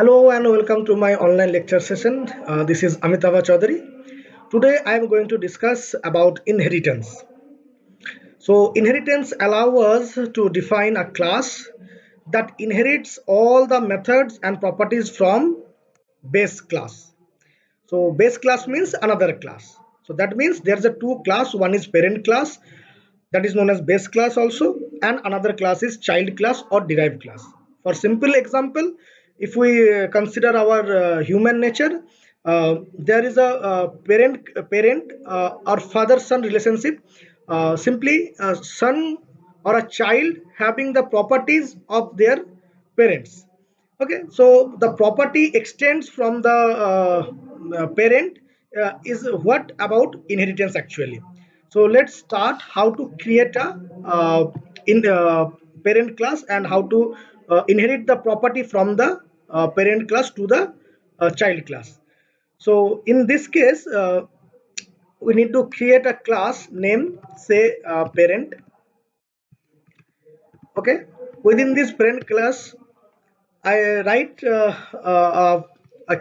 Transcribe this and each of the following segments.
Hello and welcome to my online lecture session. This is Amitava Chaudhary. Today I am going to discuss about inheritance. So inheritance allows us to define a class that inherits all the methods and properties from base class. So base class means another class. So that means there's a two class. One is parent class, that is known as base class also, and another class is child class or derived class. For simple example, if we consider our human nature, there is a parent or father son relationship. Simply a son or a child having the properties of their parents. Okay, so the property extends from the parent is what about inheritance actually. So let's start how to create a in parent class and how to inherit the property from the parent class to the child class. So in this case, we need to create a class name, say parent. Okay, within this parent class I write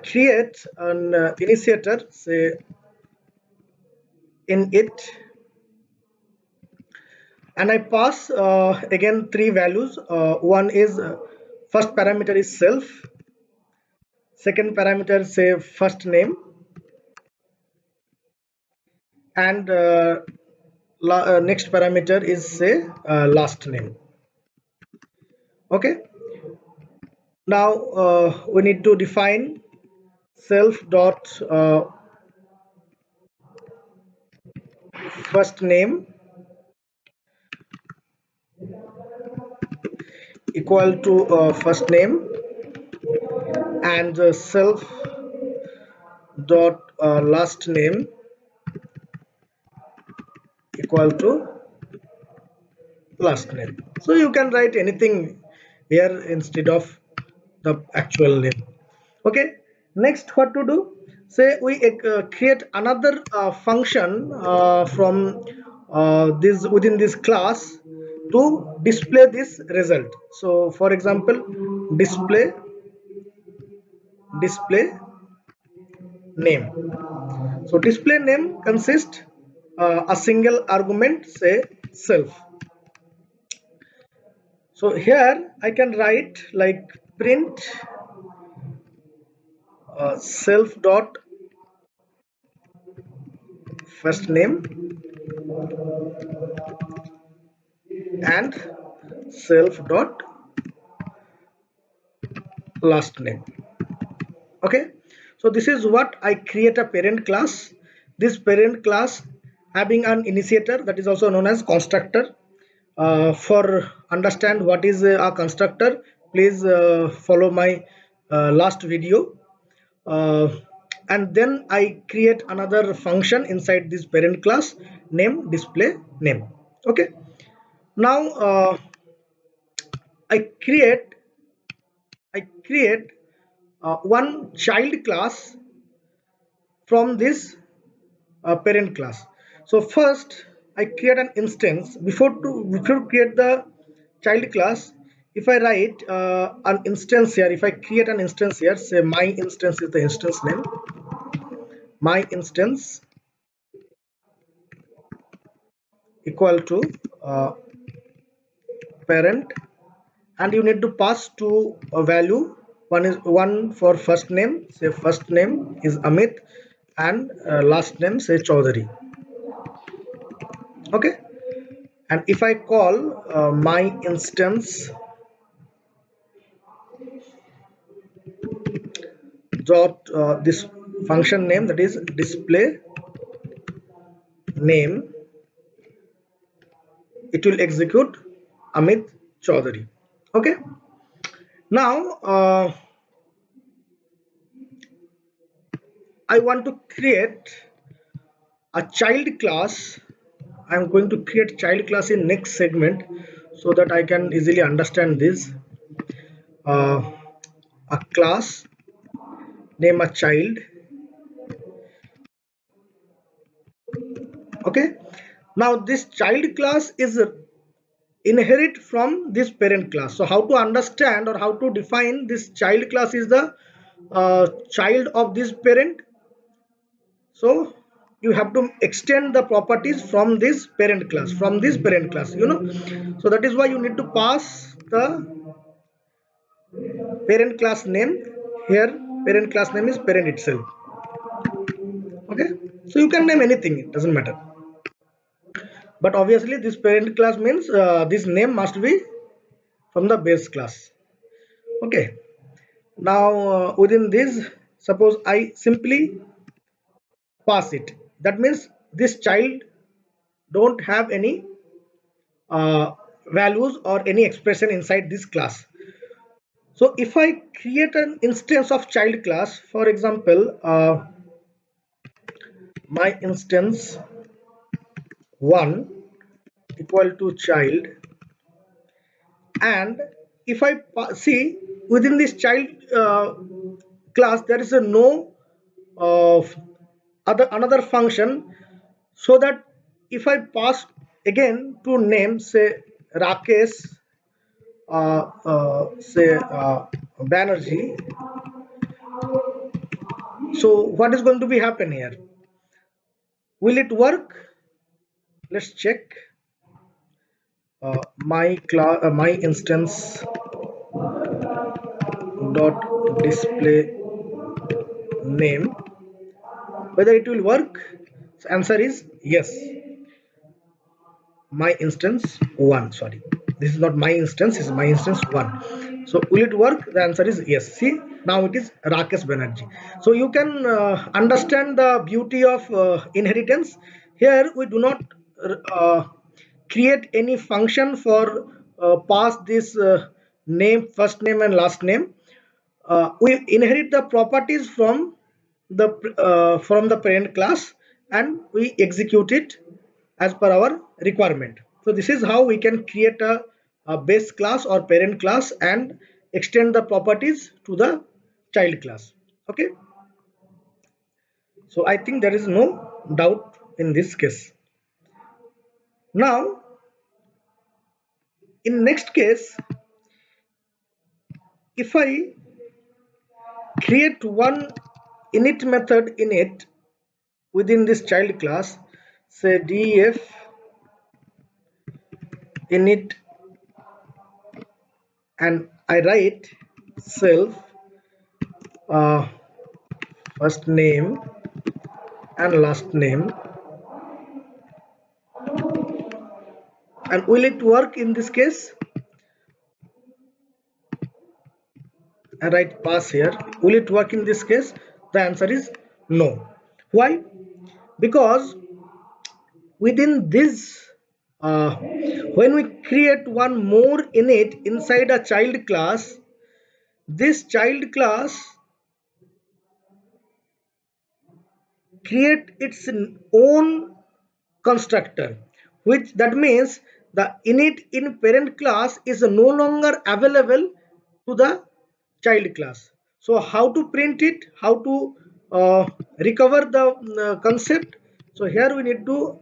create an initiator, say in it, and I pass again three values. One is first parameter is self, second parameter say first name, and next parameter is say last name. Okay. Now we need to define self dot first name equal to first name and self dot last name equal to last name. So you can write anything here instead of the actual name. Okay, next what to do, say we create another function from this within this class to display this result. So for example, display name. So display name consists a single argument, say self. So here I can write like print self dot first name and self dot last name. Okay, so this is what I create a parent class. This parent class having an initiator, that is also known as constructor. For understand what is a constructor, please follow my last video. uh, and then I create another function inside this parent class name display name. Okay, now I create one child class from this parent class. So first I create an instance before create the child class. If I write an instance here, if I create an instance here, say my instance is the instance name, my instance equal to uh, parent, and you need to pass two value. One is one for first name, say first name is Amit, and last name say Chaudhary. Okay, and if I call my instance dot this function name, that is display name, it will execute Amit Chaudhary. Okay, now I want to create a child class. I'm going to create child class in next segment so that I can easily understand this. uh, a class name a child. Okay, now this child class is inherit from this parent class. So how to understand or how to define this child class is the child of this parent. So you have to extend the properties from this parent class, so that is why you need to pass the parent class name. Here parent class name is parent itself. Okay, so you can name anything, it doesn't matter, but obviously this parent class means this name must be from the base class. Okay, now within this, suppose I simply pass it, that means this child don't have any uh, values or any expression inside this class. So if I create an instance of child class, for example, my instance 1 equal to child, and if I see within this child class there is a no uh, other another function, so that if I pass again to name, say Rakesh, say Banerjee, so what is going to be happen here? Will it work? Let's check. My instance dot display name, whether it will work. So answer is yes. My instance 1, sorry, this is not my instance, this is my instance 1. So will it work? The answer is yes. See, now it is Rakesh Banerjee. So you can understand the beauty of inheritance. Here we do not uh, create any function for pass this name, first name and last name. We inherit the properties from the parent class, and we execute it as per our requirement. So this is how we can create a base class or parent class and extend the properties to the child class. Okay, so I think there is no doubt in this case. Now in next case, if I create one init method in it within this child class, say def init, and I write self uh, first name and last name, and will it work in this case? I write pass here. Will it work in this case? The answer is no. Why? Because within this, when we create one more init inside a child class, this child class create its own constructor, which that means the init in parent class is no longer available to the child class. So how to print it, how to recover the concept? So here we need to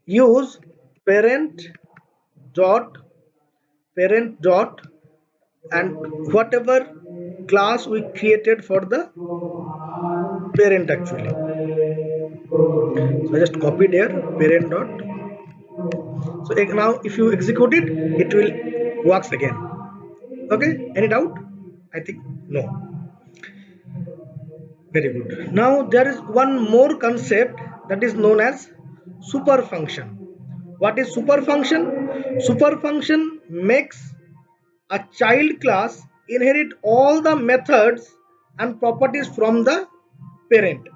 use parent dot and whatever class we created for the parent actually. So I just copied here parent dot. So now if you execute it, it will works again. Okay, any doubt? I think no. Very good. Now there is one more concept that is known as super function. What is super function? Super function makes a child class inherit all the methods and properties from the parent,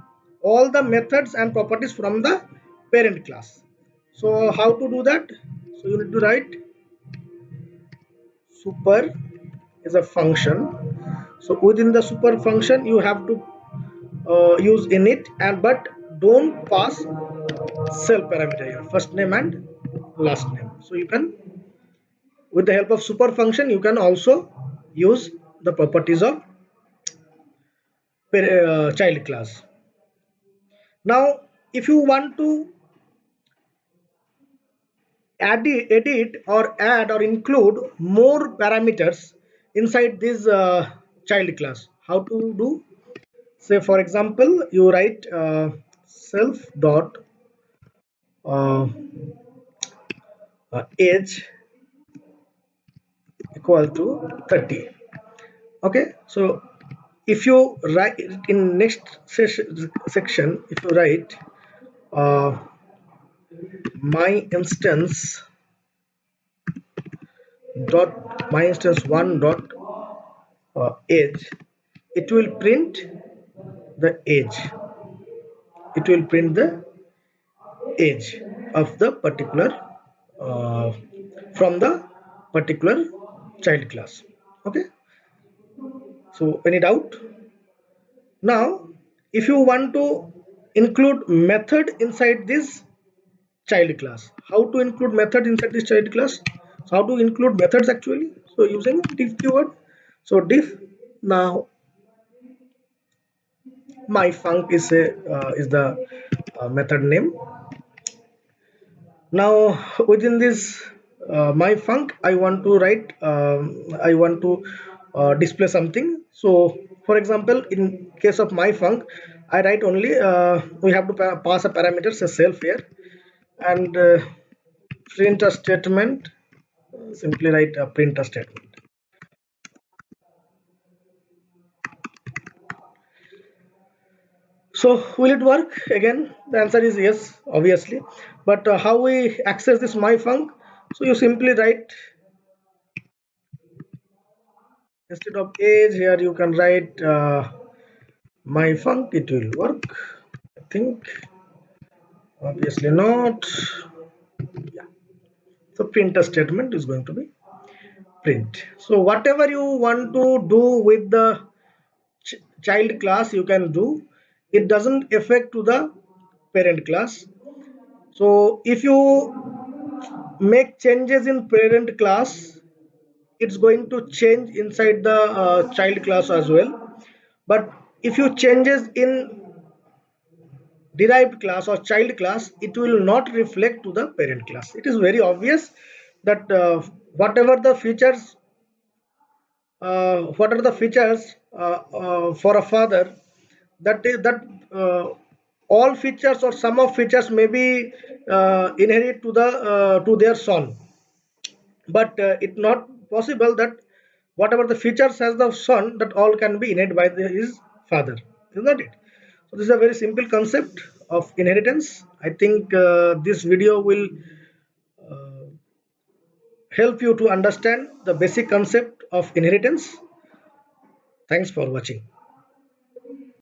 all the methods and properties from the parent class. So how to do that? So you need to write super is a function. So within the super function you have to use init, and but don't pass self parameter here, first name and last name. So you can, with the help of super function, you can also use the properties of child class. Now if you want to edit or add or include more parameters inside this child class, how to do? Say for example, you write self dot uh, age equal to 30. Okay, so if you write in next section, if you write uh, my instance one dot age, it will print the age, it will print the age of the particular uh, from the particular child class. Okay, so any doubt? Now if you want to include method inside this child class, how to include method inside this child class? So how to include methods actually? So using diff keyword. So diff, now my func is the method name. Now within this my func, I want to write I want to display something. So for example, in case of my func, I write only we have to pass a parameter say self here, and print a statement. Simply write a print a statement. So will it work? Again the answer is yes, obviously. But how we access this my func? So you simply write, instead of age here you can write my func, it will work, I think. Obviously not. Yeah, so print a statement is going to be print. So whatever you want to do with the child class you can do, it doesn't affect to the parent class. So if you make changes in parent class, it's going to change inside the child class as well. But if you changes in derived class or child class, it will not reflect to the parent class. It is very obvious that whatever the features, what are the features for a father, that all features or some of features may be inherit to their son, but it's not possible that whatever the features has the son, that all can be inherited by his father. Is not it? So this is a very simple concept of inheritance. I think this video will uh, help you to understand the basic concept of inheritance. Thanks for watching.